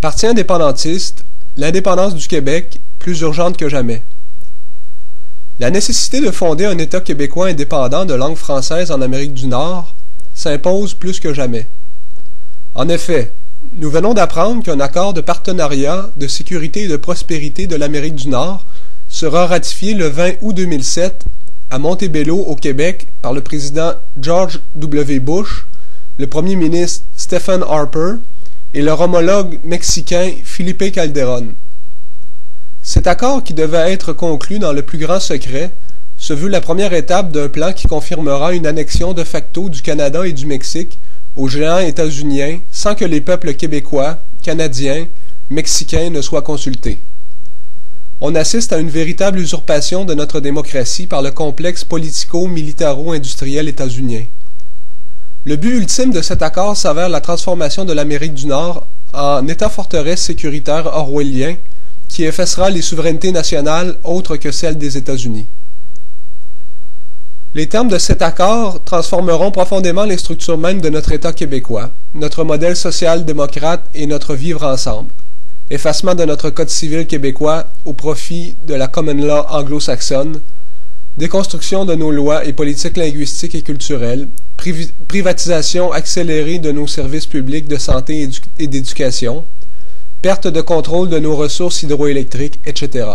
Parti indépendantiste, l'indépendance du Québec, plus urgente que jamais. La nécessité de fonder un État québécois indépendant de langue française en Amérique du Nord s'impose plus que jamais. En effet, nous venons d'apprendre qu'un accord de partenariat, de sécurité et de prospérité de l'Amérique du Nord sera ratifié le 20 août 2007 à Montebello, au Québec, par le président George W. Bush, le premier ministre Stephen Harper et leur homologue mexicain Felipe Calderón. Cet accord, qui devait être conclu dans le plus grand secret, se veut la première étape d'un plan qui confirmera une annexion de facto du Canada et du Mexique aux géants états-uniens sans que les peuples québécois, canadiens, mexicains ne soient consultés. On assiste à une véritable usurpation de notre démocratie par le complexe politico-militaro-industriel états-unien. Le but ultime de cet accord s'avère la transformation de l'Amérique du Nord en État-forteresse sécuritaire orwellien qui effacera les souverainetés nationales autres que celles des États-Unis. Les termes de cet accord transformeront profondément les structures mêmes de notre État québécois, notre modèle social-démocrate et notre vivre ensemble. Effacement de notre Code civil québécois au profit de la common law anglo-saxonne, déconstruction de nos lois et politiques linguistiques et culturelles, privatisation accélérée de nos services publics de santé et d'éducation, perte de contrôle de nos ressources hydroélectriques, etc.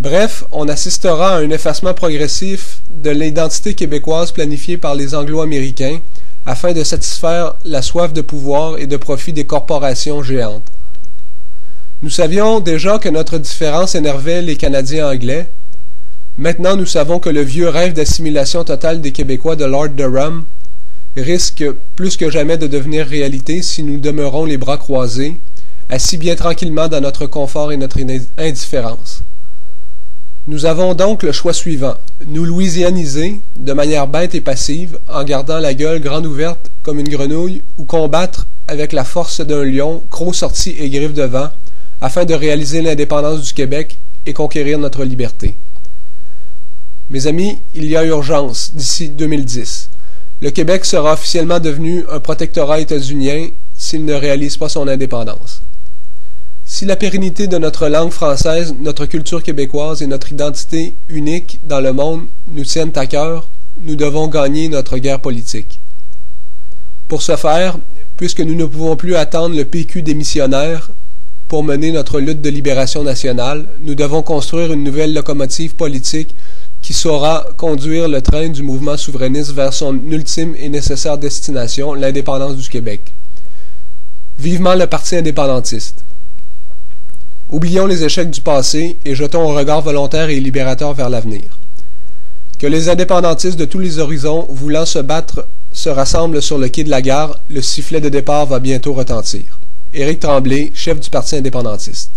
Bref, on assistera à un effacement progressif de l'identité québécoise planifiée par les Anglo-Américains afin de satisfaire la soif de pouvoir et de profit des corporations géantes. Nous savions déjà que notre différence énervait les Canadiens anglais. Maintenant, nous savons que le vieux rêve d'assimilation totale des Québécois de Lord Durham risque plus que jamais de devenir réalité si nous demeurons les bras croisés, assis bien tranquillement dans notre confort et notre indifférence. Nous avons donc le choix suivant, nous louisianiser de manière bête et passive, en gardant la gueule grande ouverte comme une grenouille, ou combattre avec la force d'un lion, croc sorti et griffes devant, afin de réaliser l'indépendance du Québec et conquérir notre liberté. Mes amis, il y a urgence d'ici 2010. Le Québec sera officiellement devenu un protectorat états-unien s'il ne réalise pas son indépendance. Si la pérennité de notre langue française, notre culture québécoise et notre identité unique dans le monde nous tiennent à cœur, nous devons gagner notre guerre politique. Pour ce faire, puisque nous ne pouvons plus attendre le PQ démissionnaire pour mener notre lutte de libération nationale, nous devons construire une nouvelle locomotive politique qui saura conduire le train du mouvement souverainiste vers son ultime et nécessaire destination, l'indépendance du Québec. Vivement le Parti indépendantiste. Oublions les échecs du passé et jetons un regard volontaire et libérateur vers l'avenir. Que les indépendantistes de tous les horizons voulant se battre se rassemblent sur le quai de la gare, le sifflet de départ va bientôt retentir. Éric Tremblay, chef du Parti indépendantiste.